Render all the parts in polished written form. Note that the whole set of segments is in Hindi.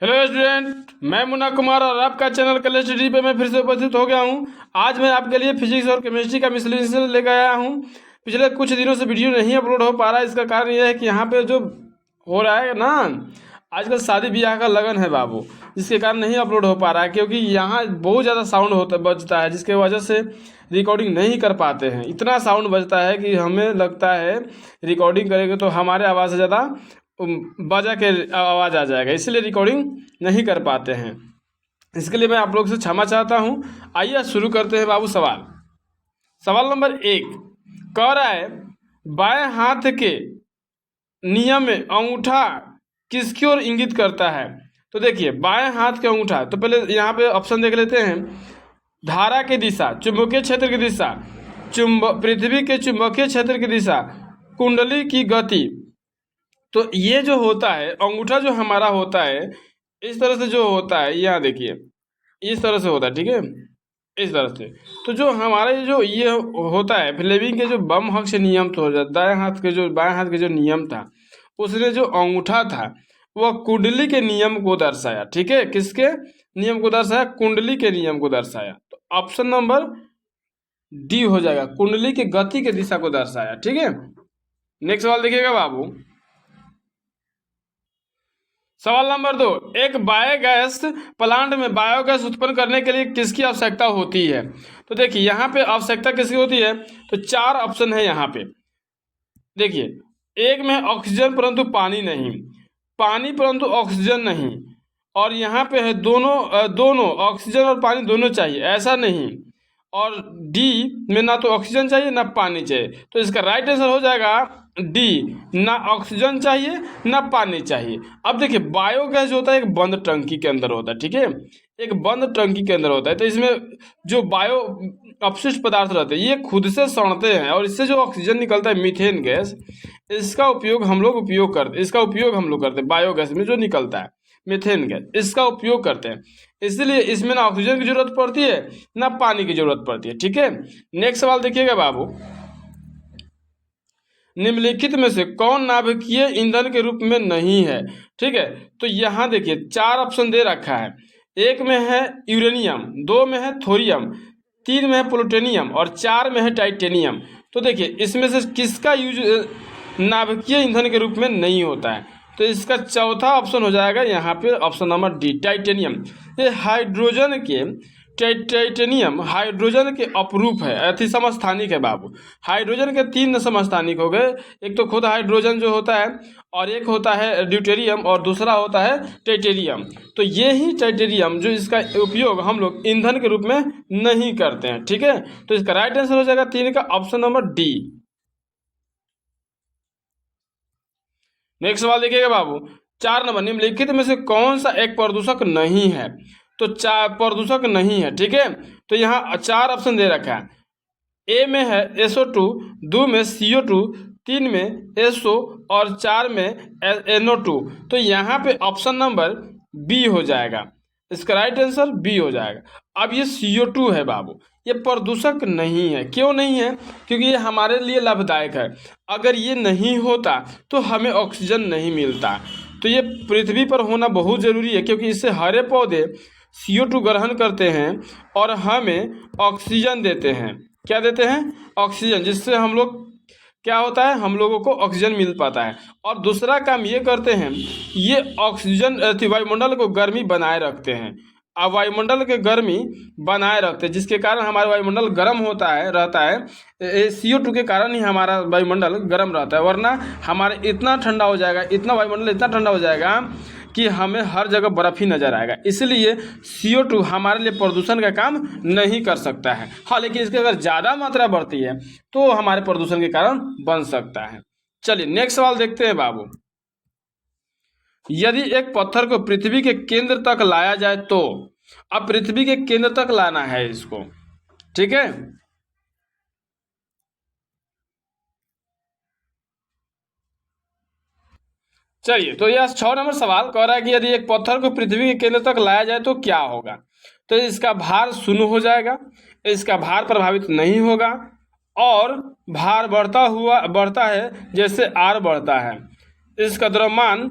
हेलो स्टूडेंट, मैं मुन्ना कुमार और आपका चैनल कल स्टडी पे मैं फिर से उपस्थित हो गया हूँ। आज मैं आपके लिए फिजिक्स और केमिस्ट्री का मिसलेनियस लेकर आया हूँ। पिछले कुछ दिनों से वीडियो नहीं अपलोड हो पा रहा है। इसका कारण यह है कि यहाँ पे जो हो रहा है ना, आजकल शादी ब्याह का लगन है बाबू, जिसके कारण नहीं अपलोड हो पा रहा है, क्योंकि यहाँ बहुत ज़्यादा साउंड होता बजता है, जिसके वजह से रिकॉर्डिंग नहीं कर पाते हैं। इतना साउंड बजता है कि हमें लगता है रिकॉर्डिंग करेंगे तो हमारे आवाज़ से ज़्यादा बाजा के आवाज़ आ जाएगा, इसलिए रिकॉर्डिंग नहीं कर पाते हैं। इसके लिए मैं आप लोग से क्षमा चाहता हूँ। आइए शुरू करते हैं बाबू। सवाल नंबर 1 कह रहा है, बाएं हाथ के नियम में अंगूठा किसकी ओर इंगित करता है। तो देखिए, बाएं हाथ के अंगूठा, तो पहले यहाँ पे ऑप्शन देख लेते हैं। धारा की दिशा, चुंबकीय क्षेत्र की दिशा, पृथ्वी के चुंबकीय क्षेत्र की दिशा, कुंडली की गति। तो ये जो होता है अंगूठा, जो हमारा होता है इस तरह से जो होता है, यहाँ देखिए इस तरह से होता है, ठीक है, इस तरह से। तो जो हमारा ये होता है फ्लेमिंग के जो बम हक से नियम तो हो जाता, दाएं हाथ के जो नियम था, उसने जो अंगूठा था वह कुंडली के नियम को दर्शाया। ठीक है, किसके नियम को दर्शाया? कुंडली के नियम को दर्शाया। तो ऑप्शन नंबर डी हो जाएगा, कुंडली की गति के दिशा को दर्शाया। ठीक है, नेक्स्ट सवाल देखिएगा बाबू। सवाल नंबर 2, एक बायोगैस प्लांट में बायोगैस उत्पन्न करने के लिए किसकी आवश्यकता होती है। तो देखिए यहाँ पे आवश्यकता किसकी होती है, तो 4 ऑप्शन है यहाँ पे। देखिए, एक में ऑक्सीजन परंतु पानी नहीं, पानी परंतु ऑक्सीजन नहीं, और यहाँ पे है दोनों ऑक्सीजन और पानी दोनों चाहिए, ऐसा नहीं, और डी में ना तो ऑक्सीजन चाहिए ना पानी चाहिए। तो इसका राइट आंसर हो जाएगा डी, ना ऑक्सीजन चाहिए ना पानी चाहिए। अब देखिए, बायोगैस जो होता है एक बंद टंकी के अंदर होता है। ठीक है, एक बंद टंकी के अंदर होता है। तो इसमें जो बायो अपशिष्ट पदार्थ रहते हैं ये खुद से सड़ते हैं, और इससे जो ऑक्सीजन निकलता है मीथेन गैस, इसका उपयोग हम लोग करते हैं। बायोगैस में जो निकलता है मीथेन गैस, इसका उपयोग करते हैं। इसलिए इसमें ना ऑक्सीजन की जरूरत पड़ती है ना पानी की जरूरत पड़ती है। ठीक है, नेक्स्ट सवाल देखिएगा बाबू। निम्नलिखित में से कौन नाभिकीय ईंधन के रूप में नहीं है। ठीक है, तो यहाँ देखिए 4 ऑप्शन दे रखा है। एक में है यूरेनियम, 2 में है थोरियम, 3 में है प्लूटोनियम, और 4 में है टाइटेनियम। तो देखिए, इसमें से किसका यूज नाभिकीय ईंधन के रूप में नहीं होता है। तो इसका चौथा ऑप्शन हो जाएगा यहाँ पे ऑप्शन नंबर डी, टाइटेनियम। ये टाइटेनियम हाइड्रोजन के अपरूप है, अति समस्थानिक है बाबू। हाइड्रोजन के 3 समस्थानिक हो गए, एक तो खुद हाइड्रोजन जो होता है, और एक होता है ड्यूटेरियम, और दूसरा होता है टाइटेनियम। तो ये ही टाइटेनियम जो इसका उपयोग हम लोग ईंधन के रूप में नहीं करते हैं। ठीक है, तो इसका राइट आंसर हो जाएगा 3 का ऑप्शन नंबर डी। नेक्स्ट सवाल देखिएगा बाबू। 4 नंबर, निम्नलिखित में से कौन सा एक प्रदूषक नहीं है। तो 4 प्रदूषक नहीं है। ठीक है, तो यहाँ 4 ऑप्शन दे रखा है। ए में है SO2, 2 में CO2, 3 में SO, और 4 में NO2। तो यहाँ पे ऑप्शन नंबर बी हो जाएगा, इसका राइट आंसर बी हो जाएगा। अब ये CO2 है बाबू, ये प्रदूषक नहीं है। क्यों नहीं है? क्योंकि ये हमारे लिए लाभदायक है। अगर ये नहीं होता तो हमें ऑक्सीजन नहीं मिलता। तो ये पृथ्वी पर होना बहुत ज़रूरी है, क्योंकि इससे हरे पौधे CO2 ग्रहण करते हैं और हमें ऑक्सीजन देते हैं। क्या देते हैं? ऑक्सीजन, जिससे हम लोग क्या होता है, हम लोगों को ऑक्सीजन मिल पाता है। और दूसरा काम ये करते हैं, ये ऑक्सीजन वायुमंडल को गर्मी बनाए रखते हैं। अब वायुमंडल के गर्मी बनाए रखते हैं, जिसके कारण हमारा वायुमंडल गर्म रहता है। CO2 के कारण ही हमारा वायुमंडल गर्म रहता है, वरना हमारे इतना ठंडा हो जाएगा, वायुमंडल इतना ठंडा हो जाएगा कि हमें हर जगह बर्फ़ ही नज़र आएगा। इसलिए CO2 हमारे लिए प्रदूषण का काम नहीं कर सकता है। हाँ, लेकिन इसकी अगर ज़्यादा मात्रा बढ़ती है तो हमारे प्रदूषण के कारण बन सकता है। चलिए नेक्स्ट सवाल देखते हैं बाबू। यदि एक पत्थर को पृथ्वी के केंद्र तक लाया जाए तो, अब पृथ्वी के केंद्र तक लाना है इसको। ठीक है, चलिए, तो यह 6 नंबर सवाल कह रहा है कि यदि एक पत्थर को पृथ्वी के केंद्र तक लाया जाए तो क्या होगा। तो इसका भार 0 हो जाएगा, इसका भार प्रभावित नहीं होगा, और भार बढ़ता है जैसे R बढ़ता है, इसका द्रव्यमान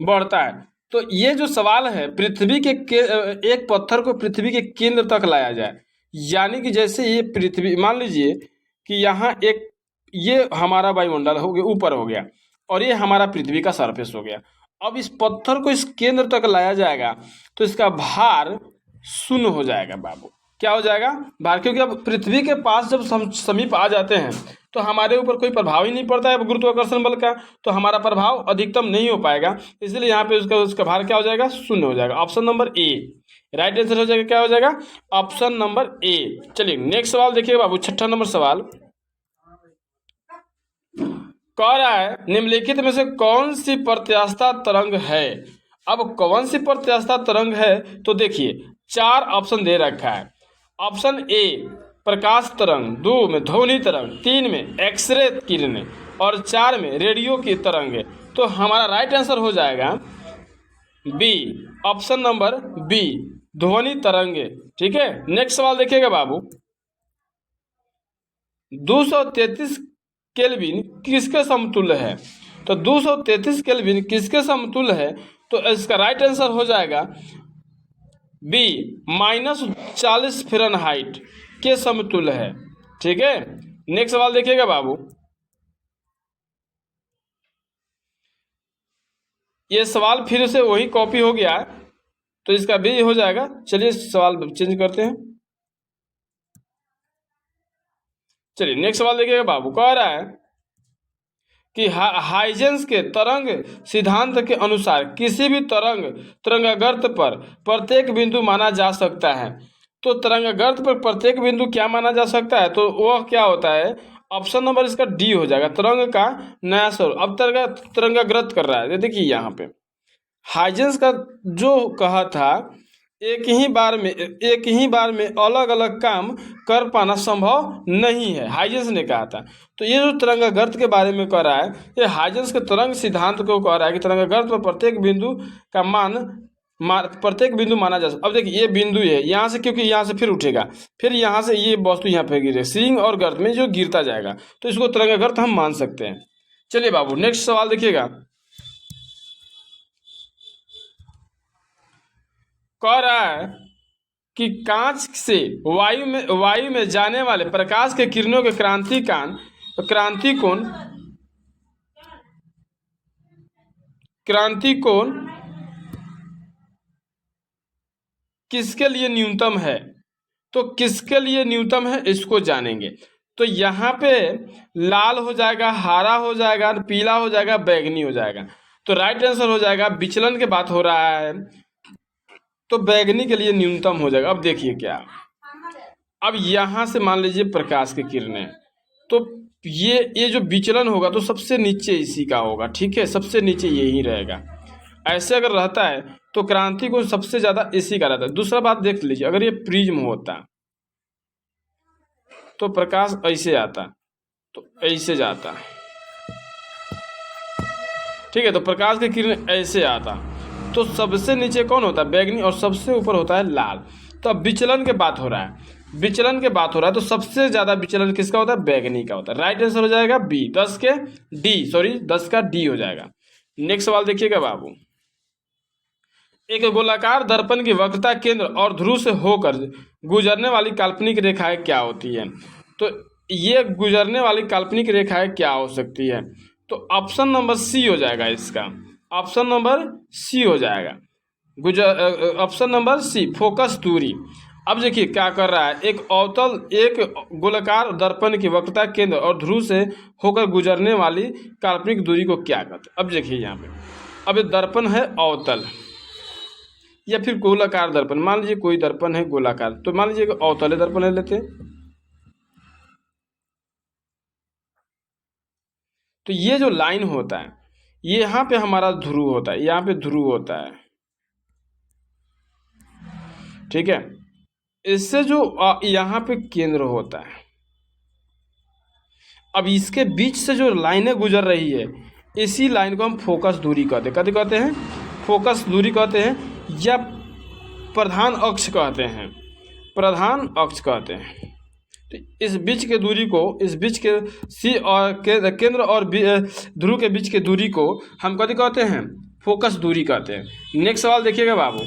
बढ़ता है। तो ये जो सवाल है, पृथ्वी के एक पत्थर को पृथ्वी के केंद्र तक लाया जाए, यानी कि जैसे ये पृथ्वी, मान लीजिए कि यहाँ एक, ये हमारा वायुमंडल हो गया, ऊपर हो गया, और ये हमारा पृथ्वी का सरफेस हो गया। अब इस पत्थर को इस केंद्र तक लाया जाएगा तो इसका भार शून्य हो जाएगा बाबू। क्या हो जाएगा? भार, क्योंकि अब पृथ्वी के पास जब समीप आ जाते हैं तो हमारे ऊपर कोई प्रभाव ही नहीं पड़ता है गुरुत्वाकर्षण बल का, तो हमारा प्रभाव अधिकतम नहीं हो पाएगा, इसलिए यहाँ पे उसका भार क्या हो जाएगा? शून्य हो जाएगा। Option number A right answer हो जाएगा। क्या हो जाएगा? Option number A. चलिए नेक्स्ट सवाल देखिए बाबू, 6ठा नंबर सवाल कह रहा है निम्नलिखित में से कौन सी प्रत्यास्था तरंग है। अब कौन सी प्रत्यास्था तरंग है, तो देखिए 4 ऑप्शन दे रखा है। ऑप्शन ए प्रकाश तरंग, 2 में ध्वनि तरंग, 3 में एक्सरे किरणें और 4 में रेडियो की तरंग। तो हमारा राइट आंसर हो जाएगा बी, ऑप्शन नंबर बी, ध्वनि तरंग। ठीक है, नेक्स्ट सवाल देखिएगा बाबू, 233 केल्विन किसके समतुल्य है। तो 233 केल्विन किसके समतुल्य है, तो इसका राइट आंसर हो जाएगा बी, -40 फ़ारेनहाइट के समतुल्य है। ठीक है, नेक्स्ट सवाल देखिएगा बाबू, ये सवाल फिर से वही कॉपी हो गया है तो इसका भी हो जाएगा। चलिए सवाल चेंज करते हैं। चलिए नेक्स्ट सवाल देखिएगा बाबू, कह रहा है कि हाइजेंस के तरंग सिद्धांत के अनुसार किसी भी तरंगाग्रत पर प्रत्येक बिंदु माना जा सकता है। तो तरंगाग्रत पर प्रत्येक बिंदु क्या माना जा सकता है, तो वह क्या होता है? ऑप्शन नंबर इसका डी हो जाएगा, तरंग का नया स्वरूप। अब तरंगाग्रत कर रहा है, देखिए यहाँ पे हाइजेंस का जो कहा था एक ही बार में अलग अलग काम कर पाना संभव नहीं है, हाइजेंस ने कहा था। तो ये जो तरंगाग्रत के बारे में कह रहा है, ये हाइजेंस के तरंग सिद्धांत को कह रहा है कि तरंगाग्रत पर प्रत्येक बिंदु का प्रत्येक बिंदु माना जा सकता। अब देखिए ये बिंदु है यहाँ से, क्योंकि यहाँ से फिर उठेगा, फिर यहाँ से ये वस्तु यहाँ पे गिरे, सिंह और गर्त में जो गिरता जाएगा, तो इसको तरंगाग्रत हम मान सकते हैं। चलिए बाबू नेक्स्ट सवाल देखिएगा, कह रहा है कि कांच से वायु में जाने वाले प्रकाश के किरणों के क्रांति कोण किसके लिए न्यूनतम है। तो किसके लिए न्यूनतम है इसको जानेंगे। तो यहाँ पे लाल हो जाएगा, हरा हो जाएगा, पीला हो जाएगा, बैगनी हो जाएगा। तो राइट आंसर हो जाएगा, विचलन की बात हो रहा है तो बैगनी के लिए न्यूनतम हो जाएगा। अब देखिए क्या, अब यहाँ से मान लीजिए प्रकाश की किरणें, तो ये जो विचलन होगा तो सबसे नीचे इसी का होगा। ठीक है, सबसे नीचे यही रहेगा। ऐसे अगर रहता है तो क्रांति को सबसे ज़्यादा इसी का रहता है। दूसरा बात देख लीजिए, अगर ये प्रिज्म होता तो प्रकाश ऐसे आता तो ऐसे जाता। ठीक है, तो प्रकाश की किरण ऐसे आता, तो सबसे नीचे कौन होता है? बैगनी, और सबसे ऊपर होता है लाल। तो अब विचलन की बात हो रहा है, तो सबसे ज़्यादा विचलन किसका होता है? बैगनी का होता है। राइट आंसर हो जाएगा बी, 10 का डी हो जाएगा। नेक्स्ट सवाल देखिएगा बाबू, एक गोलाकार दर्पण की वक्रता केंद्र और ध्रुव से होकर गुजरने वाली काल्पनिक रेखाएं क्या होती है। तो ये गुजरने वाली काल्पनिक रेखाएं क्या हो सकती है? तो ऑप्शन नंबर सी हो जाएगा इसका, ऑप्शन नंबर सी हो जाएगा, ऑप्शन नंबर सी, फोकस दूरी। अब देखिए क्या कर रहा है, एक गोलाकार दर्पण की वक्रता केंद्र और ध्रुव से होकर गुजरने वाली काल्पनिक दूरी को क्या कहते हैं। अब देखिए यहाँ पे, अब ये दर्पण है अवतल या फिर गोलाकार दर्पण। मान लीजिए कोई दर्पण है गोलाकार, तो मान लीजिए अवतल दर्पण ले लेते हैं। तो ये जो लाइन होता है, ये यहाँ पे हमारा ध्रुव होता है, यहाँ पे ध्रुव होता है। ठीक है, इससे जो यहाँ पे केंद्र होता है, अब इसके बीच से जो लाइनें गुजर रही है, इसी लाइन को हम फोकस दूरी कहते हैं, फोकस दूरी कहते हैं या प्रधान अक्ष कहते हैं, तो इस बीच के दूरी को, इस बीच के सी और केंद्र और ध्रुव के बीच के दूरी को हम कभी कहते हैं फोकस दूरी कहते हैं। नेक्स्ट सवाल देखिएगा बाबू,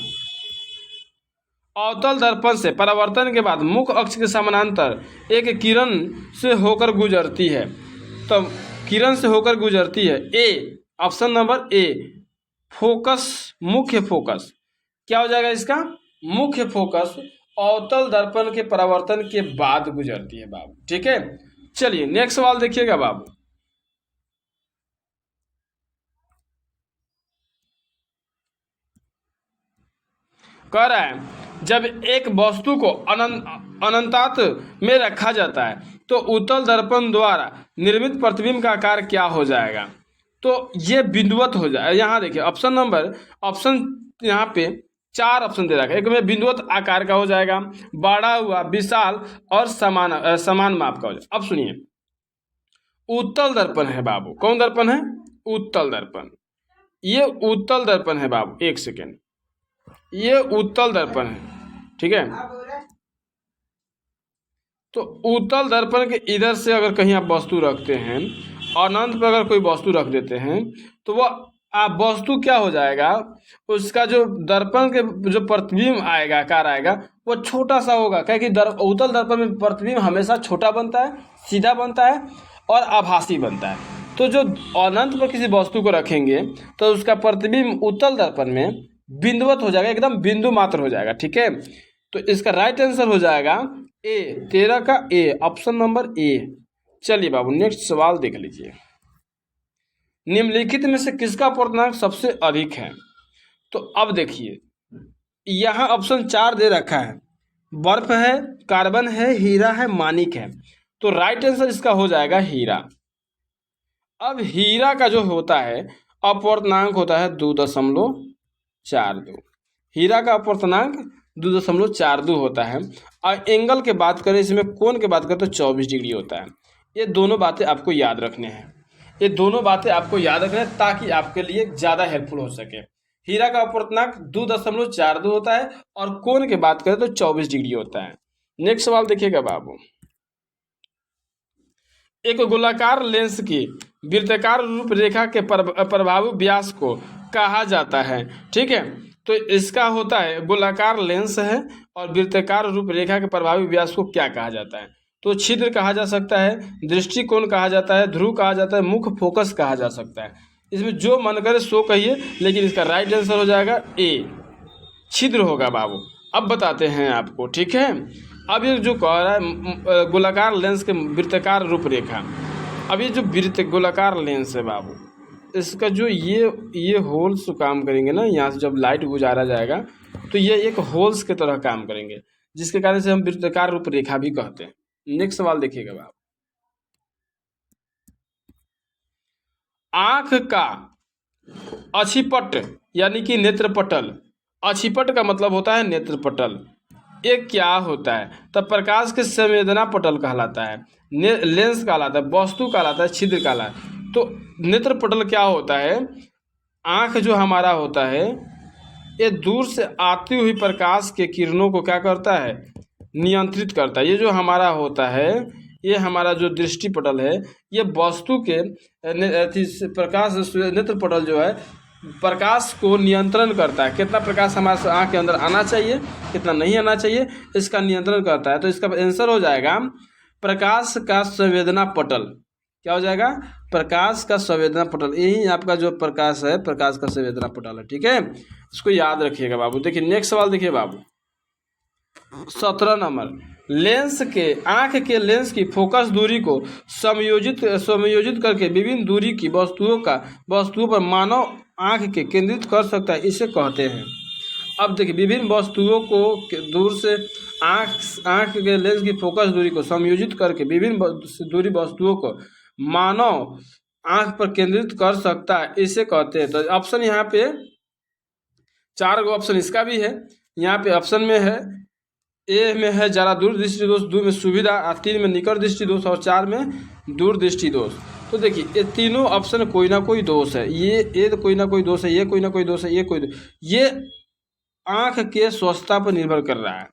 अवतल दर्पण से परावर्तन के बाद मुख्य अक्ष के समानांतर एक किरण से होकर गुजरती है, तो किरण से होकर गुजरती है। ए, ऑप्शन नंबर ए, फोकस, मुख्य फोकस। क्या हो जाएगा इसका? मुख्य फोकस अवतल दर्पण के परावर्तन के बाद गुजरती है बाबू। ठीक है, चलिए नेक्स्ट सवाल देखिएगा बाबू, कह रहा है जब एक वस्तु को अनंतात में रखा जाता है तो उत्तल दर्पण द्वारा निर्मित प्रतिबिंब का आकार क्या हो जाएगा? तो ये बिंदुवत हो जाए। यहाँ देखिए ऑप्शन यहाँ पे 4 ऑप्शन दे रखा है। एक में बिंदुवत आकार का हो जाएगा, बड़ा हुआ, विशाल और समान माप का हो जाएगा। अब सुनिए, उत्तल दर्पण है बाबू। कौन दर्पण है? उत्तल दर्पण। ये उत्तल दर्पण है बाबू। एक सेकेंड, ये उत्तल दर्पण है। ठीक है, तो उत्तल दर्पण के इधर से अगर कहीं आप वस्तु रखते हैं और अनंत पर अगर कोई वस्तु रख देते हैं तो वह वस्तु क्या हो जाएगा, उसका जो दर्पण के जो प्रतिबिंब आएगा, आकार आएगा, वो छोटा सा होगा। क्योंकि उत्तल दर्पण में प्रतिबिंब हमेशा छोटा बनता है, सीधा बनता है और आभासी बनता है। तो जो अनंत पर किसी वस्तु को रखेंगे तो उसका प्रतिबिंब उत्तल दर्पण में बिंदुवत हो जाएगा, एकदम बिंदु मात्र हो जाएगा। ठीक है, तो इसका राइट आंसर हो जाएगा ए, 13 का ए, ऑप्शन नंबर ए। चलिए बाबू नेक्स्ट सवाल देख लीजिए, निम्नलिखित में से किसका अपूर्णांक सबसे अधिक है? तो अब देखिए, यहाँ ऑप्शन 4 दे रखा है, बर्फ है, कार्बन है, हीरा है, मानिक है। तो राइट आंसर इसका हो जाएगा हीरा। अब हीरा का जो होता है अपूर्णांक होता है 2.42। हीरा का अपूर्णांक 2.42 होता है। और एंगल के बात करें, इसमें कोण के बात करें तो 24 डिग्री होता है। ये दोनों बातें आपको याद रखने हैं, ये दोनों बातें आपको याद रखना है ताकि आपके लिए ज़्यादा हेल्पफुल हो सके। हीरा का अपूर्णांक 2.42 होता है और कोण की बात करें तो 24 डिग्री होता है। नेक्स्ट सवाल देखिएगा बाबू, एक गोलाकार लेंस की वृत्ताकार रूपरेखा के प्रभावी व्यास को कहा जाता है। ठीक है, तो इसका होता है गोलाकार लेंस है और वृत्ताकार रूपरेखा के प्रभावी व्यास को क्या कहा जाता है? तो छिद्र कहा जा सकता है, दृष्टिकोण कहा जाता है, ध्रुव कहा जाता है, मुख्य फोकस कहा जा सकता है। इसमें जो मन करे सो कहिए, लेकिन इसका राइट आंसर हो जाएगा ए, छिद्र होगा बाबू। अब बताते हैं आपको। ठीक है, अब ये जो कह रहा है गोलाकार लेंस के वृत्ताकार रूपरेखा, अब ये जो गोलाकार लेंस है बाबू, इसका जो ये होल्स काम करेंगे ना, यहाँ से जब लाइट गुजारा जाएगा तो ये एक होल्स के तरह काम करेंगे, जिसके कारण से हम वृत्ताकार रूपरेखा भी कहते हैं। नेक्स्ट सवाल देखिएगा बाबू, आंख का अक्षिपट यानी कि नेत्रपटल, अक्षिपट का मतलब होता है नेत्रपटल, ये क्या होता है? तब प्रकाश के संवेदना पटल कहलाता है, लेंस कहलाता है, वस्तु कहलाता है, छिद्र कहलाता है। तो नेत्रपटल क्या होता है? आँख जो हमारा होता है ये दूर से आती हुई प्रकाश के किरणों को क्या करता है? नियंत्रित करता है। ये जो हमारा होता है, ये हमारा जो दृष्टिपटल है, ये वस्तु के प्रकाश, नेत्रपटल जो है प्रकाश को नियंत्रण करता है। कितना प्रकाश हमारे आँख के अंदर आना चाहिए, कितना नहीं आना चाहिए, इसका नियंत्रण करता है। तो इसका आंसर हो जाएगा प्रकाश का संवेदना पटल। क्या हो जाएगा? प्रकाश का संवेदना पटल। यही आपका जो प्रकाश है, प्रकाश का संवेदना पटल है। ठीक है, इसको याद रखिएगा बाबू। देखिए नेक्स्ट सवाल देखिए बाबू, 17 नंबर, लेंस के आँख के लेंस की फोकस दूरी को समायोजित करके विभिन्न दूरी की वस्तुओं पर मानव आँख के केंद्रित कर सकता है, इसे कहते हैं। अब देखिए, विभिन्न वस्तुओं को दूर से आँख के लेंस की फोकस दूरी को समायोजित करके विभिन्न दूरी वस्तुओं को मानव आँख पर केंद्रित कर सकता है, इसे कहते हैं। तो ऑप्शन यहाँ पे 4 गो ऑप्शन इसका भी है। यहाँ पे ऑप्शन में है, ए में है ज़्यादा दूर दृष्टि दोष, 2 में सुविधा, 3 में निकट दृष्टि दोष और 4 में दूर दृष्टि दोष। तो देखिए, ये तीनों ऑप्शन कोई ना कोई दोष है। ये कोई ना कोई दोष है, ये कोई ना कोई दोष है, ये कोई ये आँख के स्वस्थता पर निर्भर कर रहा है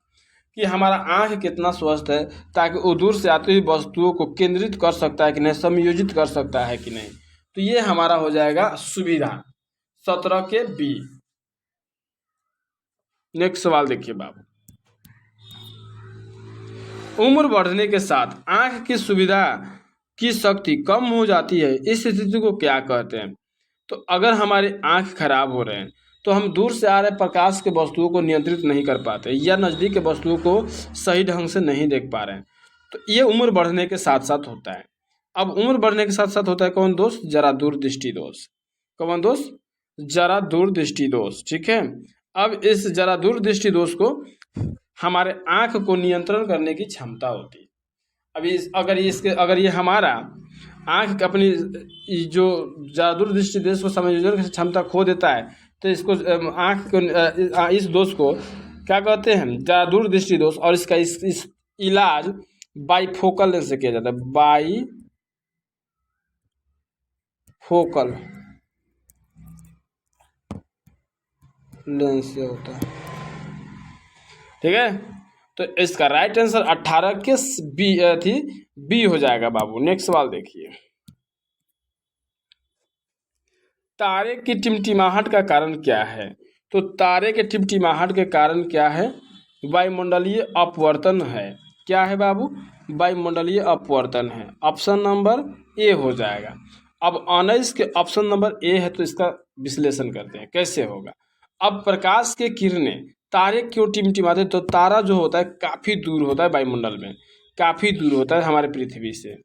कि हमारा आँख कितना स्वस्थ है, ताकि वो दूर से आती हुई वस्तुओं को केंद्रित कर सकता है कि नहीं, समायोजित कर सकता है कि नहीं। तो ये हमारा हो जाएगा सुविधा। 17 के बी। नेक्स्ट सवाल देखिए बाबू, उम्र बढ़ने के साथ आंख की सुविधा की शक्ति कम हो जाती है, इस स्थिति को क्या कहते हैं? तो अगर हमारे आंख खराब हो रहे हैं तो हम दूर से आ रहे प्रकाश के वस्तुओं को नियंत्रित नहीं कर पाते या नज़दीक के वस्तुओं को सही ढंग से नहीं देख पा रहे हैं, तो ये उम्र बढ़ने के साथ साथ होता है। अब उम्र बढ़ने के साथ साथ होता है कौन दोस्त? जरा दूरदृष्टि दोष। कौन दोस्त? जरा दूरदृष्टि दोष। ठीक है, अब इस जरा दूरदृष्टि दोष को हमारे आंख को नियंत्रण करने की क्षमता होती है। अब अगर ये हमारा आंख अपनी जो जरा दूरदृष्टि दोष को समझने की क्षमता खो देता है, तो इसको आंख को इस दोष को क्या कहते हैं? जरा दूरदृष्टि दोष। और इसका इस इलाज बाईफोकल लेंस से किया जाता है। बाईफोकल लेंस से होता है। ठीक है, तो इसका राइट आंसर 18 के बी हो जाएगा बाबू। नेक्स्ट सवाल देखिए, तारे की टिमटिमाहट का कारण क्या है? तो तारे के टिमटिमाहट के कारण क्या है? वायुमंडलीय अपवर्तन है। क्या है बाबू? वायुमंडलीय अपवर्तन है। ऑप्शन नंबर ए हो जाएगा। अब 19 के ऑप्शन नंबर ए है, तो इसका विश्लेषण करते हैं कैसे होगा। अब प्रकाश के किरणें तारे क्यों टिमटिमाते हैं? तो तारा जो होता है काफ़ी दूर होता है, वायुमंडल में काफ़ी दूर होता है हमारे पृथ्वी से,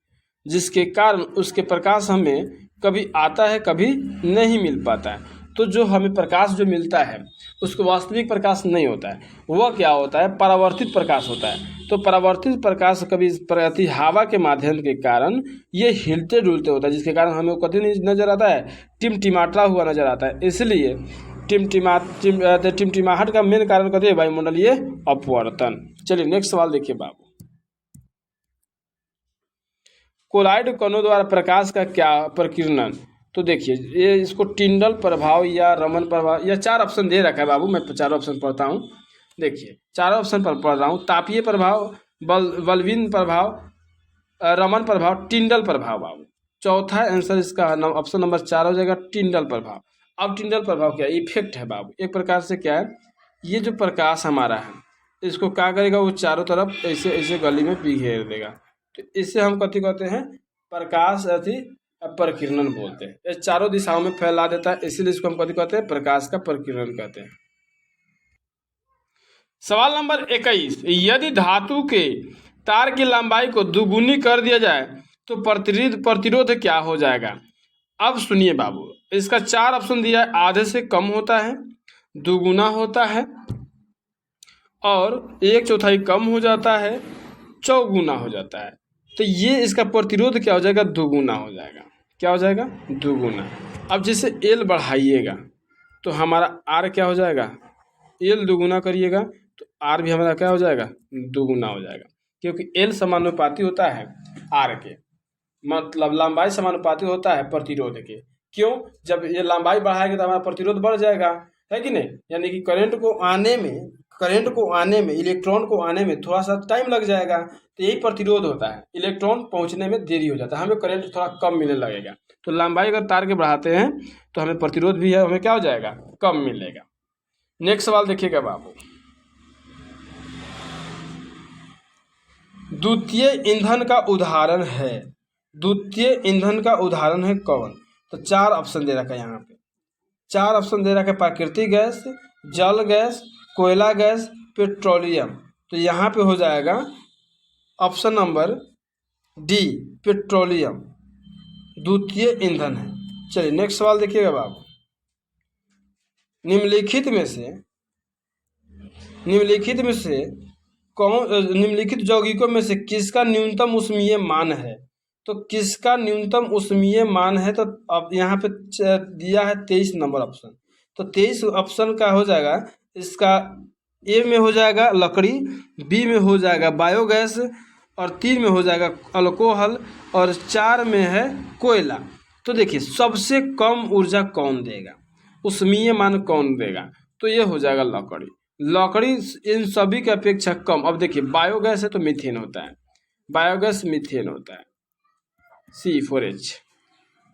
जिसके कारण उसके प्रकाश हमें कभी आता है कभी नहीं मिल पाता है। तो जो हमें प्रकाश जो मिलता है उसको वास्तविक प्रकाश नहीं होता है, वह क्या होता है? परावर्तित प्रकाश होता है। तो परावर्तित प्रकाश कभी प्रति हवा के माध्यम के कारण ये हिलते डुलते होता है, जिसके कारण हमें कभी नहीं नजर आता है, टिमटिमाता हुआ नजर आता है। इसलिए टिमटिमाहट का मेन कारण कहते हैं वायुमंडलीय अपवर्तन। चलिए नेक्स्ट सवाल देखिए बाबू, कोलाइड कणों द्वारा प्रकाश का क्या प्रकीर्णन? तो देखिए ये इसको टिंडल प्रभाव या रमन प्रभाव, या 4 ऑप्शन दे रखा है बाबू, मैं 4 ऑप्शन पढ़ता हूँ। देखिए 4 ऑप्शन पर पढ़ रहा हूँ। तापीय प्रभाव, बलवीन प्रभाव, रमन प्रभाव, टिंडल प्रभाव बाबू। चौथा आंसर इसका ऑप्शन नंबर 4 हो जाएगा, टिंडल प्रभाव। अब टिंडल प्रभाव क्या है? इफेक्ट है बाबू, एक प्रकार से क्या है, ये जो प्रकाश हमारा है इसको क्या करेगा, वो चारों तरफ ऐसे ऐसे गली में बिखेर देगा। तो इससे हम कथी कहते हैं? प्रकाश प्रकीर्णन बोलते हैं। ये चारों दिशाओं में फैला देता है, इसीलिए इसको हम कथी कहते हैं? प्रकाश का प्रकीर्णन कहते हैं। सवाल नंबर 21, यदि धातु के तार की लंबाई को दुगुनी कर दिया जाए तो प्रतिरोध क्या हो जाएगा? अब सुनिए बाबू, इसका 4 ऑप्शन दिया है। आधे से कम होता है, दुगुना होता है, और 1/4 कम हो जाता है, चौगुना हो जाता है। तो ये इसका प्रतिरोध क्या हो जाएगा? दुगुना हो जाएगा। क्या हो जाएगा? दुगुना। अब जैसे एल बढ़ाइएगा तो हमारा आर क्या हो जाएगा? एल दुगुना करिएगा तो आर भी हमारा क्या हो जाएगा? दुगुना हो जाएगा, क्योंकि एल समानुपाती होता है आर के, मतलब लंबाई समानुपाती होता है प्रतिरोध के। क्यों? जब ये लंबाई बढ़ाएगा तो हमारा प्रतिरोध बढ़ जाएगा, है कि नहीं? यानी कि करंट को आने में इलेक्ट्रॉन को आने में थोड़ा सा टाइम लग जाएगा, तो यही प्रतिरोध होता है। इलेक्ट्रॉन पहुंचने में देरी हो जाता है, हमें करंट थोड़ा कम मिलने लगेगा। तो लंबाई अगर तार के बढ़ाते हैं तो हमें प्रतिरोध भी है, हमें क्या हो जाएगा? कम मिलेगा। नेक्स्ट सवाल देखिएगा बाबू, द्वितीय ईंधन का उदाहरण है। द्वितीय ईंधन का उदाहरण है कौन? तो 4 ऑप्शन दे रखा है यहाँ पे। 4 ऑप्शन दे रखा है, प्राकृतिक गैस, जल गैस, कोयला गैस, पेट्रोलियम। तो यहाँ पे हो जाएगा ऑप्शन नंबर डी, पेट्रोलियम द्वितीय ईंधन है। चलिए नेक्स्ट सवाल देखिएगा बाबू, निम्नलिखित यौगिकों में से किसका न्यूनतम ऊष्मीय मान है? तो किसका न्यूनतम ऊष्मीय मान है? तो अब यहाँ पे दिया है 23 नंबर ऑप्शन। तो 23 ऑप्शन का हो जाएगा, इसका ए में हो जाएगा लकड़ी, बी में हो जाएगा बायोगैस, और 3 में हो जाएगा अल्कोहल, और 4 में है कोयला। तो देखिए सबसे कम ऊर्जा कौन देगा, ऊष्मीय मान कौन देगा? तो ये हो जाएगा लकड़ी। लकड़ी इन सभी के अपेक्षा कम। अब देखिए बायोगैस है तो मीथेन होता है, बायोगैस मीथेन होता है, C4H।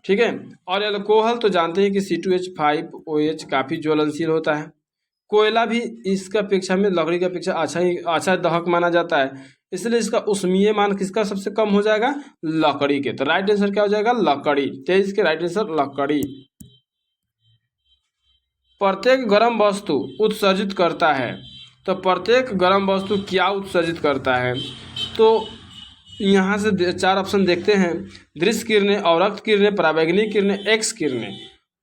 ठीक है। और अल्कोहल तो जानते हैं कि C2H5OH काफ़ी ज्वलनशील होता है। कोयला भी इसका अपेक्षा में, लकड़ी की अपेक्षा अच्छा दहक माना जाता है, इसलिए इसका उष्मीय मान किसका सबसे कम हो जाएगा? लकड़ी के। तो राइट आंसर क्या हो जाएगा? लकड़ी। 23 के राइट आंसर लकड़ी। प्रत्येक गर्म वस्तु उत्सर्जित करता है। तो प्रत्येक गर्म वस्तु क्या उत्सर्जित करता है? तो यहाँ से 4 ऑप्शन देखते हैं। दृश्य किरणें, अवरक्त किरणें, पराबैंगनी किरणें, एक्स किरणें।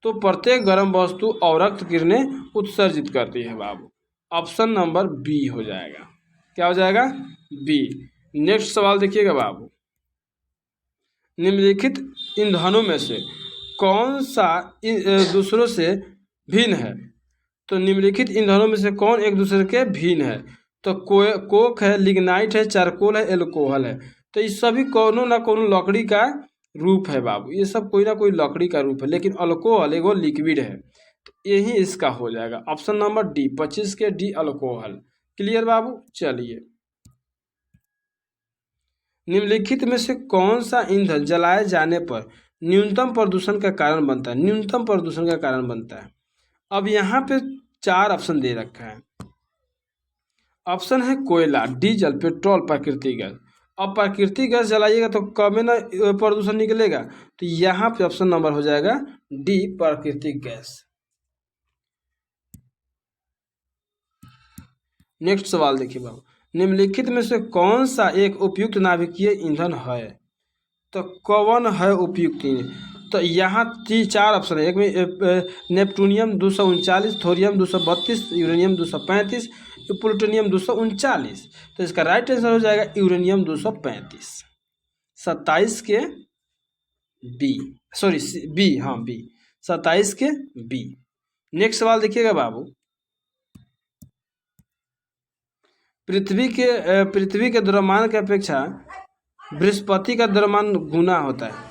तो प्रत्येक गर्म वस्तु अवरक्त किरणें उत्सर्जित करती है बाबू। ऑप्शन नंबर बी हो जाएगा। क्या हो जाएगा? बी। नेक्स्ट सवाल देखिएगा बाबू। निम्नलिखित ईंधनों में से कौन सा दूसरों से भिन्न है? तो निम्नलिखित ईंधनों में से कौन एक दूसरे के भिन्न है? तो कोक है, लिग्नाइट है, चारकोल है, एल्कोहल है। तो ये सभी कोनो ना कोनो लकड़ी का रूप है बाबू। ये सब कोई ना कोई लकड़ी का रूप है, लेकिन अल्कोहल एगो लिक्विड है। तो यही इसका हो जाएगा ऑप्शन नंबर डी। 25 के डी अल्कोहल। क्लियर बाबू? चलिए, निम्नलिखित में से कौन सा ईंधन जलाए जाने पर न्यूनतम प्रदूषण का कारण बनता है? न्यूनतम प्रदूषण का कारण बनता है। अब यहाँ पे 4 ऑप्शन दे रखा है। ऑप्शन है कोयला, डीजल, पेट्रोल, प्राकृतिक गैस। अब प्राकृतिक गैस जलाइएगा तो कम ना प्रदूषण निकलेगा। तो यहाँ पे ऑप्शन नंबर हो जाएगा डी, प्राकृतिक गैस। नेक्स्ट सवाल देखिए बाबू। निम्नलिखित में से कौन सा एक उपयुक्त नाभिकीय ईंधन है? तो कौन है उपयुक्त ईंधन? तो यहाँ 4 ऑप्शन है। एक में नेपटूनियम 239, थोरियम 232, यूरेनियम 235, प्लूटोनियम 239। तो इसका राइट आंसर हो जाएगा यूरेनियम 235। 27 के बी, सॉरी बी, हाँ बी, 27 के बी। नेक्स्ट सवाल देखिएगा बाबू। पृथ्वी के द्रव्यमान की अपेक्षा बृहस्पति का द्रव्यमान गुना होता है।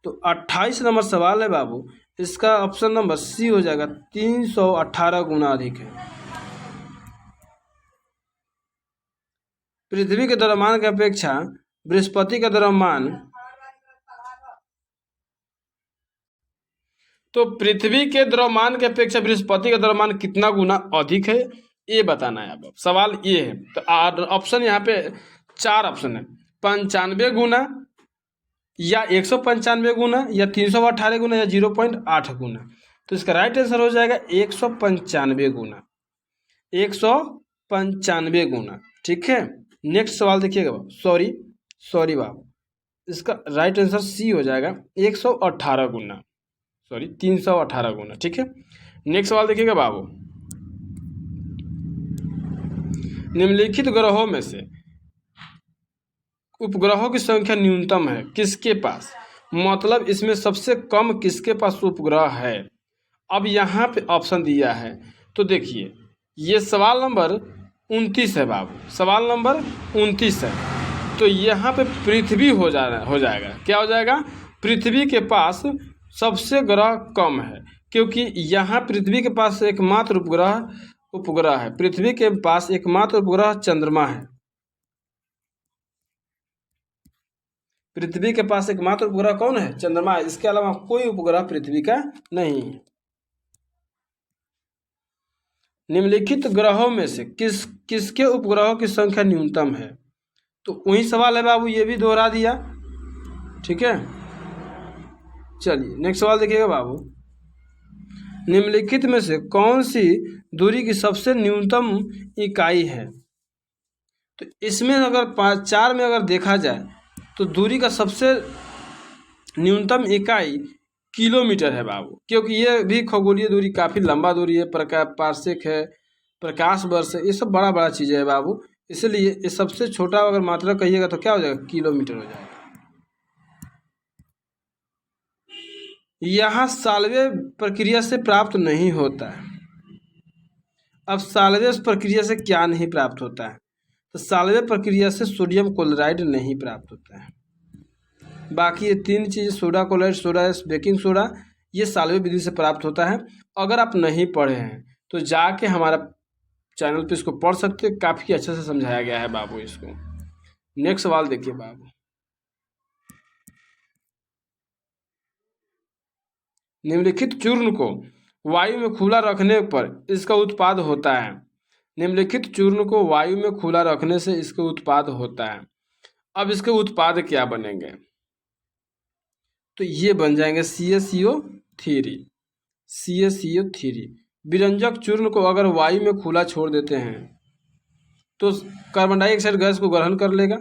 तो 28 नंबर सवाल है बाबू। इसका ऑप्शन नंबर सी हो जाएगा, 318 गुना अधिक है। पृथ्वी के द्रव्यमान की अपेक्षा बृहस्पति का द्रव्यमान, तो पृथ्वी के द्रव्यमान की अपेक्षा बृहस्पति का द्रव्यमान कितना गुना अधिक है, ये बताना है। अब सवाल ये है। तो ऑप्शन यहाँ पे 4 ऑप्शन है। 95 गुना, या 195 गुना, या 318 गुना, या 0.8 गुना। तो इसका राइट आंसर हो जाएगा 195 गुना। 195 गुना। ठीक है। नेक्स्ट सवाल देखिएगा बाबू। सॉरी बाबू, इसका राइट आंसर सी हो जाएगा 118 गुना, सॉरी 318 गुना। ठीक है। नेक्स्ट सवाल देखिएगा बाबू। निम्नलिखित ग्रहों में से उपग्रहों की संख्या न्यूनतम है किसके पास? मतलब इसमें सबसे कम किसके पास उपग्रह है? अब यहाँ पे ऑप्शन दिया है। तो देखिए, ये सवाल नंबर 29 है बाबू। सवाल नंबर 29 है। तो यहाँ पे पृथ्वी हो जाएगा। क्या हो जाएगा? पृथ्वी के पास सबसे ग्रह कम है, क्योंकि यहाँ पृथ्वी के पास एकमात्र उपग्रह है। पृथ्वी के पास एकमात्र उपग्रह चंद्रमा है। पृथ्वी के पास एकमात्र उपग्रह कौन है? चंद्रमा है। इसके अलावा कोई उपग्रह पृथ्वी का नहीं है। निम्नलिखित ग्रहों में से किसके उपग्रहों की संख्या न्यूनतम है? तो वही सवाल है बाबू, ये भी दोहरा दिया। ठीक है। चलिए नेक्स्ट सवाल देखिएगा बाबू। निम्नलिखित में से कौन सी दूरी की सबसे न्यूनतम इकाई है? तो इसमें अगर 4 में अगर देखा जाए तो दूरी का सबसे न्यूनतम इकाई किलोमीटर है बाबू, क्योंकि ये भी खगोलीय दूरी काफ़ी लंबा दूरी है। पार्सेक है, प्रकाश वर्ष है, ये सब बड़ा बड़ा चीज़ें है बाबू। इसलिए ये सबसे छोटा अगर मात्रा कहिएगा तो क्या हो जाएगा? किलोमीटर हो जाएगा। यहाँ साल्वे प्रक्रिया से प्राप्त नहीं होता है। अब साल्वे प्रक्रिया से क्या नहीं प्राप्त होता है? तो साल्वे प्रक्रिया से सोडियम क्लोराइड नहीं प्राप्त होता है। बाकी ये 3 चीज़, soda chloride, soda baking soda, ये साल्वे विधि से प्राप्त होता है। अगर आप नहीं पढ़े हैं तो जाके हमारा चैनल पे इसको पढ़ सकते हैं। काफ़ी अच्छे से समझाया गया है बाबू इसको। नेक्स्ट सवाल देखिए बाबू। निम्नलिखित चूर्ण को वायु में खुला रखने पर इसका उत्पाद होता है। निम्नलिखित चूर्ण को वायु में खुला रखने से इसका उत्पाद होता है। अब इसके उत्पाद क्या बनेंगे, तो ये बन जाएंगे CaCO3। CaCO3 विरंजक चूर्ण को अगर वायु में खुला छोड़ देते हैं तो कार्बन डाइऑक्साइड गैस को ग्रहण कर लेगा।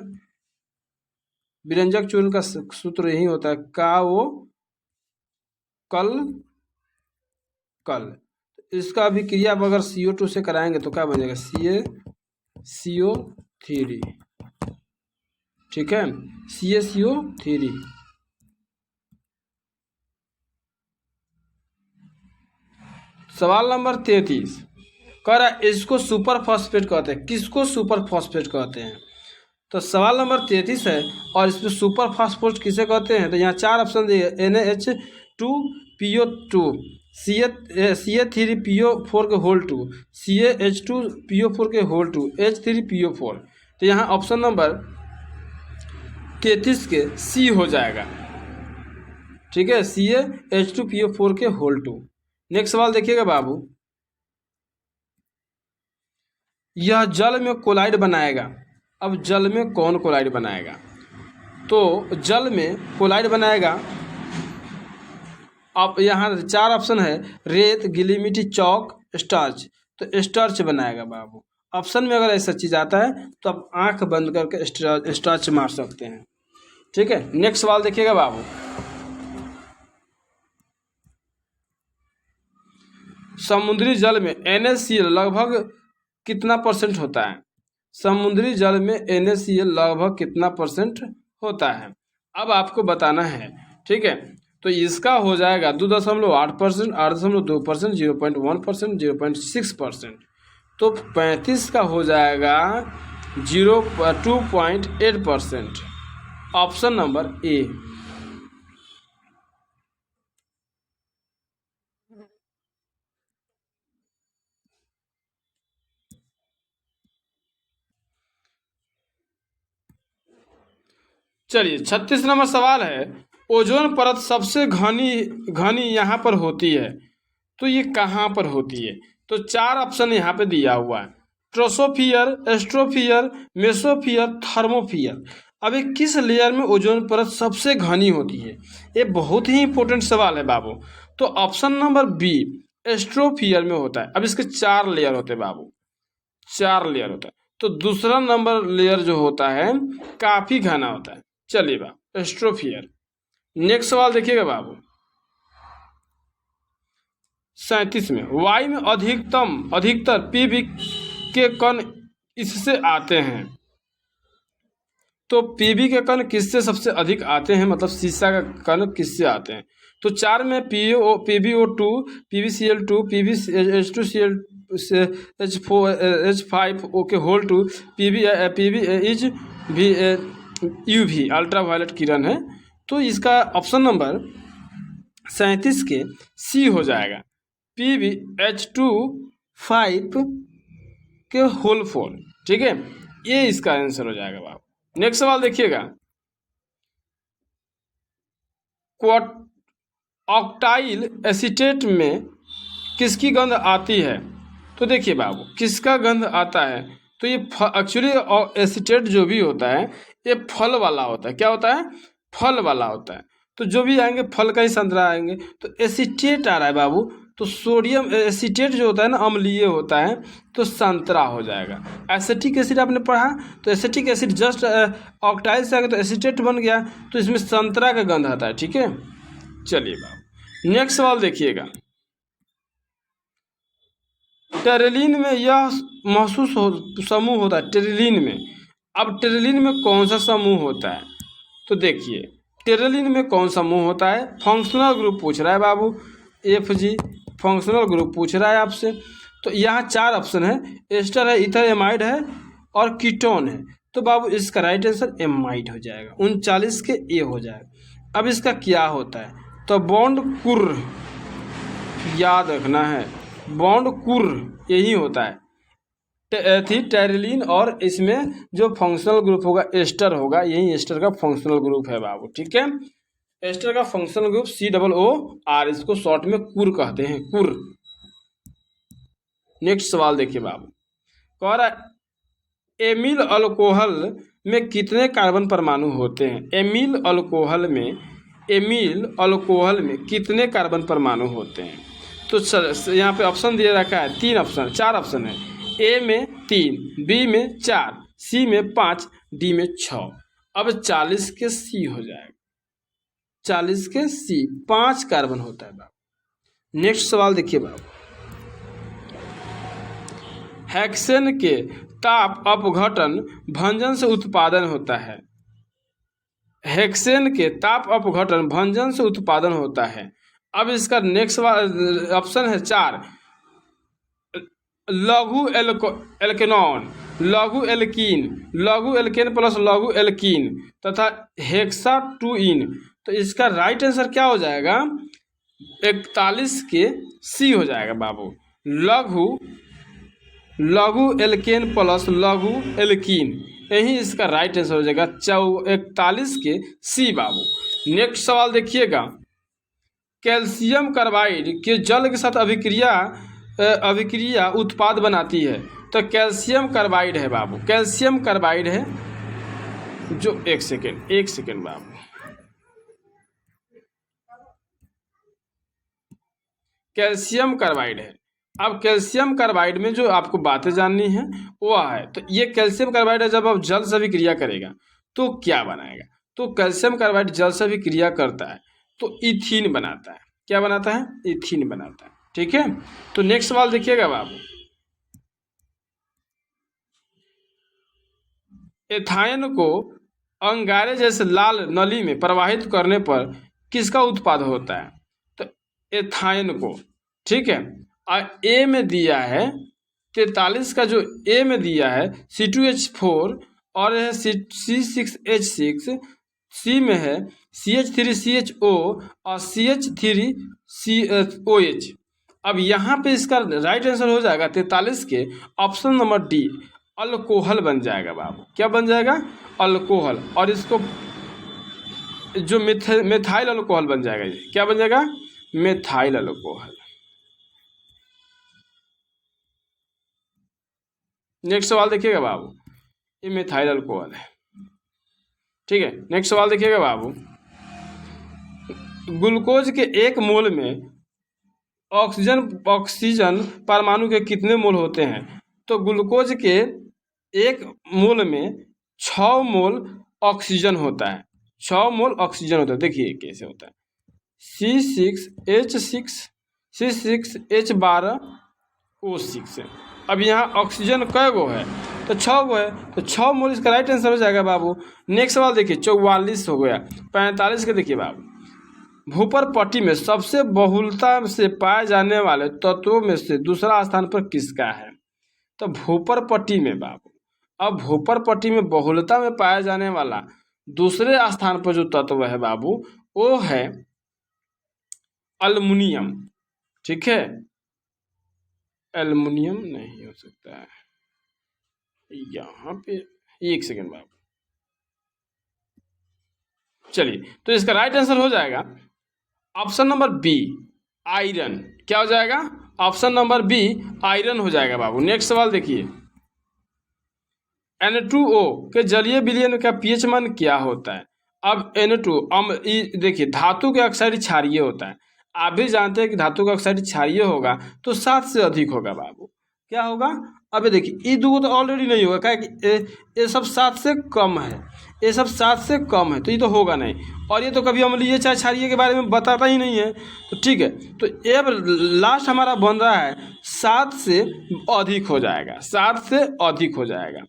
विरंजक चूर्ण का सूत्र यही होता है KO कल। इसका भी क्रिया अगर CO2 से कराएंगे तो क्या बनेगा CaCO3। ठीक है, CaCO3। सवाल नंबर 33 कह रहा है इसको सुपर फॉस्फेट कहते हैं। किसको सुपर फॉस्फेट कहते हैं, तो सवाल नंबर 33 है और इसमें सुपर फॉस्फेट किसे कहते हैं, तो यहाँ 4 ऑप्शन दिए NaH2PO2 CA3PO4 के होल 2 CaH2PO4 के होल 2 H3PO4। तो यहाँ ऑप्शन नंबर 33 के C हो जाएगा। ठीक है, CaH2PO4 के होल 2। नेक्स्ट सवाल देखिएगा बाबू, यह जल में कोलाइड बनाएगा। अब जल में कौन कोलाइड बनाएगा, तो जल में कोलाइड बनाएगा। अब यहाँ 4 ऑप्शन है रेत, गीली मिट्टी, चौक, स्टार्च। तो स्टार्च बनाएगा बाबू। ऑप्शन में अगर ऐसा चीज़ आता है तो आप आंख बंद करके स्टार्च मार सकते हैं। ठीक है, नेक्स्ट सवाल देखिएगा बाबू, समुद्री जल में NaCl लगभग कितना % होता है। समुद्री जल में NaCl लगभग कितना % होता है, अब आपको बताना है। ठीक है, तो इसका हो जाएगा 2.8%, 8.2%, 0.1%, 0.6%। तो 35 का हो जाएगा 2.8%। Option number A. चलिए 36 नंबर सवाल है, ओजोन परत सबसे घनी यहाँ पर होती है, तो ये कहाँ पर होती है, तो 4 ऑप्शन यहाँ पे दिया हुआ है ट्रोसोफियर, एस्ट्रोफियर, मेसोफियर, थर्मोफियर। अब ये किस लेयर में ओजोन परत सबसे घनी होती है, ये बहुत ही इंपॉर्टेंट सवाल है बाबू। तो ऑप्शन नंबर बी एस्ट्रोफियर में होता है। अब इसके 4 लेयर होते हैं बाबू, 4 लेयर होता है। तो दूसरा नंबर लेयर जो होता है काफी घना होता है। चलिए बाबू एस्ट्रोफियर। नेक्स्ट सवाल देखिएगा बाबू 37 में, वायु में अधिकतर पीबी के कण इससे आते हैं। तो पीबी के कण किससे सबसे अधिक आते हैं, मतलब सीसा का कण किससे आते हैं, तो 4 में PbO2, PbCl2, PbH5O के होल 2, Pb इज भी UV अल्ट्रावायलेट किरण है। तो इसका ऑप्शन नंबर 37 के C हो जाएगा, PbH2 के होल 4। ठीक है, ये इसका आंसर हो जाएगा बाबू। नेक्स्ट सवाल देखिएगा, ऑक्टाइल एसीटेट में किसकी गंध आती है, तो देखिए बाबू किसका गंध आता है, तो ये एक्चुअली एसीटेट जो भी होता है ये फल वाला होता है। क्या होता है, फल वाला होता है। तो जो भी आएंगे फल का ही संतरा आएंगे। तो एसीटेट आ रहा है बाबू, तो सोडियम एसीटेट जो होता है ना अम्लीय होता है, तो संतरा हो जाएगा। एसिटिक एसिड आपने पढ़ा, तो एसिटिक एसिड जस्ट ऑक्टाइल से आ गया तो एसीटेट बन गया, तो इसमें संतरा का गंध आता है। ठीक है, चलिए बाबू नेक्स्ट सवाल देखिएगा, टेरेलिन में यह समूह होता है टेरेलिन में। अब टेरेलिन में कौन सा समूह होता है, तो देखिए टेरेलिन में कौन सा समूह होता है, फंक्शनल ग्रुप पूछ रहा है बाबू, FG फंक्शनल ग्रुप पूछ रहा है आपसे। तो यहाँ 4 ऑप्शन है, एस्टर है, इथर एमाइड है और कीटोन है। तो बाबू इसका राइट आंसर एमाइड हो जाएगा, 39 के ए हो जाएगा। अब इसका क्या होता है, तो बॉन्ड कुर्र, याद रखना है बॉन्ड कुर्र यही होता है टेरेलिन, और इसमें जो फंक्शनल ग्रुप होगा एस्टर होगा, यही एस्टर का फंक्शनल ग्रुप है बाबू। ठीक है, एस्टर का फंक्शनल ग्रुप COOR, इसको शॉर्ट में कुर कहते हैं, कुर। नेक्स्ट सवाल देखिए बाबू, कह रहा है एमिल अल्कोहल में कितने कार्बन परमाणु होते हैं? एमिल अल्कोहल में कितने कार्बन परमाणु होते हैं? तो यहाँ पे ऑप्शन दिया रखा है, 4 ऑप्शन है। ए में 3, बी में 4, सी में 5, डी में 6। अब 40 के सी हो जाएगा, 40 के सी 5 कार्बन होता है बाबू। नेक्स्ट सवाल देखिए बाबू, हेक्सेन के ताप अपघटन भंजन से उत्पादन होता है। हेक्सेन के ताप अपघटन भंजन से उत्पादन होता है। अब इसका नेक्स्ट ऑप्शन है 4, लघु एल्केनॉन, लघु एल्कीन, लघु एल्केन प्लस लघु एल्कीन तथा हेक्सा-2-इन। तो इसका राइट आंसर क्या हो जाएगा? 41 के सी हो जाएगा बाबू, लघु एल्केन प्लस लघु एल्कीन, यही इसका राइट आंसर हो जाएगा 41 के सी बाबू। नेक्स्ट सवाल देखिएगा, कैल्शियम कार्बाइड के जल के साथ अभिक्रिया उत्पाद बनाती है। तो कैल्शियम कार्बाइड है बाबू, कैल्शियम कार्बाइड है जो एक सेकेंड बाबू, कैल्शियम कार्बाइड है। अब कैल्शियम कार्बाइड में जो आपको बातें जाननी है वो है, तो ये कैल्शियम कार्बाइड है, जब आप जल से अभिक्रिया करेगा तो क्या बनाएगा? तो कैल्शियम कार्बाइड जल से अभिक्रिया करता है तो इथीन बनाता है। क्या बनाता है? इथीन बनाता है। ठीक है, तो नेक्स्ट सवाल देखिएगा बाबू, एथाइन को अंगारे जैसे लाल नली में प्रवाहित करने पर किसका उत्पाद होता है? तो एथाइन को, ठीक है, और ए में दिया है 43 का, जो ए में दिया है C2H4 और है C6H6, सी में है CH3CHO और CH3COH। अब यहाँ पे इसका राइट आंसर हो जाएगा 43 के ऑप्शन नंबर डी, अल्कोहल बन जाएगा बाबू। क्या बन जाएगा? अल्कोहल। और इसको जो मेथाइल अल्कोहल बन जाएगा, ये क्या बन जाएगा? Methyl alcohol. नेक्स्ट सवाल देखिएगा बाबू, ये मेथाइल अल्कोहल है। ठीक है, नेक्स्ट सवाल देखिएगा बाबू, ग्लूकोज के 1 मोल में ऑक्सीजन परमाणु के कितने मोल होते हैं? तो ग्लूकोज के 1 मोल में 6 मोल ऑक्सीजन होता है, 6 मोल ऑक्सीजन होता है। देखिए कैसे होता है, C6H6 C6H12O6। अब यहाँ ऑक्सीजन कै गो है? तो 6 गो है, तो 6 मोल इसका राइट आंसर हो जाएगा बाबू। नेक्स्ट सवाल देखिए, 44 हो गया। 45 के देखिए बाबू, भूपर पट्टी में सबसे बहुलता से पाए जाने वाले तत्वों में से दूसरा स्थान पर किसका है? तो भूपर पट्टी में बाबू, अब भूपर पट्टी में बहुलता में पाया जाने वाला दूसरे स्थान पर जो तत्व है बाबू, वो है अल्मुनियम। ठीक है, एल्युमिनियम नहीं हो सकता है यहाँ पे, एक सेकेंड बाबू। चलिए, तो इसका राइट आंसर हो जाएगा ऑप्शन नंबर बी, आयरन। क्या हो जाएगा? ऑप्शन नंबर बी, आयरन हो जाएगा बाबू। नेक्स्ट सवाल देखिए, N2O के जलीय विलयन का pH मान क्या होता है? अब N2 देखिए धातु के ऑक्साइड क्षारीय होता है। आप भी जानते हैं कि धातु का ऑक्साइड क्षारीय होगा तो 7 से अधिक होगा बाबू। क्या होगा? अब देखिए ये दो तो ऑलरेडी नहीं होगा, क्या कि ये सब 7 से कम है, ये सब 7 से कम है, तो ये तो होगा नहीं। और ये तो कभी अम्लीय चाहे क्षारीय के बारे में बताता ही नहीं है। तो ठीक है, तो अब लास्ट हमारा बन रहा है 7 से अधिक हो जाएगा, 7 से अधिक हो जाएगा।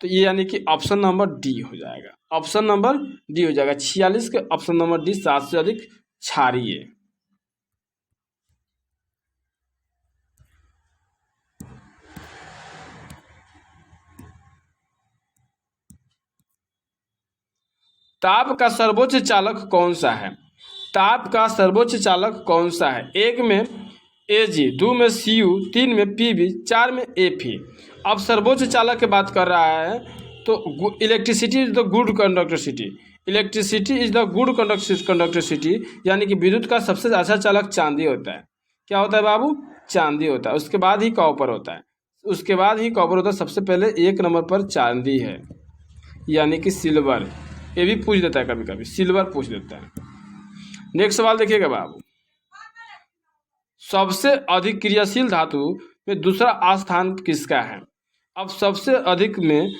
तो ये यानी कि ऑप्शन नंबर डी हो जाएगा, ऑप्शन नंबर डी हो जाएगा। 46 के ऑप्शन नंबर डी, 7 से अधिक क्षारीय। ताप का सर्वोच्च चालक कौन सा है? ताप का सर्वोच्च चालक कौन सा है? 1 में Ag, 2 में Cu, 3 में Pb, 4 में Fe। अब सर्वोच्च चालक की बात कर रहा है तो इलेक्ट्रिसिटी तो good conductivity, electricity is the good conductivity, यानी कि विद्युत का सबसे अच्छा चालक चांदी होता है। क्या होता है बाबू? चांदी होता है। उसके बाद ही कॉपर होता है, उसके बाद ही कॉपर होता है। सबसे पहले 1 नंबर पर चांदी है, यानी कि सिल्वर। ये भी पूछ देता है कभी कभी, सिल्वर पूछ देता है। नेक्स्ट सवाल देखिएगा बाबू, सबसे अधिक क्रियाशील धातु में दूसरा स्थान किसका है? अब सबसे अधिक में,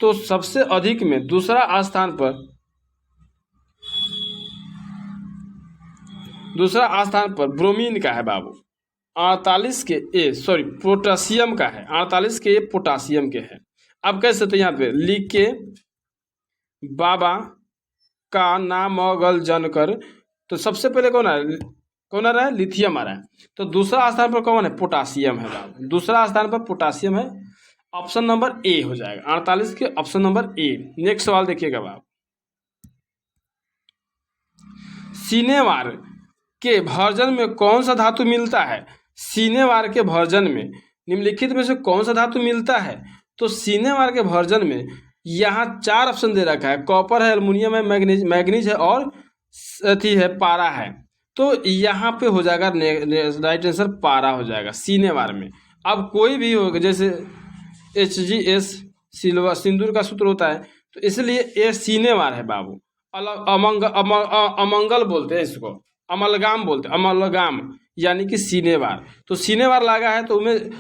तो सबसे अधिक में दूसरा स्थान पर ब्रोमीन का है बाबू। 48 के पोटासियम का है। 48 के पोटासियम के है। अब कैसे, तो यहाँ पे लिख के बाबा का नाम गल जनकर, तो सबसे पहले कौन आ रहा है? लिथियम आ रहा है। तो दूसरा स्थान पर कौन है? पोटासियम है बाबू। दूसरा स्थान पर पोटासियम है। ऑप्शन नंबर ए हो जाएगा 48 के, ऑप्शन नंबर ए। नेक्स्ट सवाल देखिएगा बाबू, सिनेवार के भर्जन में कौन सा धातु मिलता है? सिनेवार के भर्जन में निम्नलिखित में से कौन सा धातु मिलता है? तो सिनेवार के भर्जन में यहाँ 4 ऑप्शन दे रखा है, कॉपर है, एल्युमिनियम है, मैग्नीज है और अथी है, पारा है। तो यहाँ पे हो जाएगा राइट आंसर पारा हो जाएगा सिनेवार में। अब कोई भी होगा, जैसे HGS सिल्वर सिंदूर का सूत्र होता है, तो इसलिए ये सिनेवार है बाबू। अमंगल बोलते हैं इसको, अमलगाम बोलते हैं, अमलगाम यानी कि सिनेवार। तो सिनेवार लगा है तो उसमें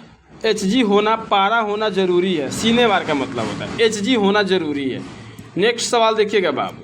HG होना, पारा होना जरूरी है। सिनेवार का मतलब होता है HG होना जरूरी है। नेक्स्ट सवाल देखिएगा बाबू,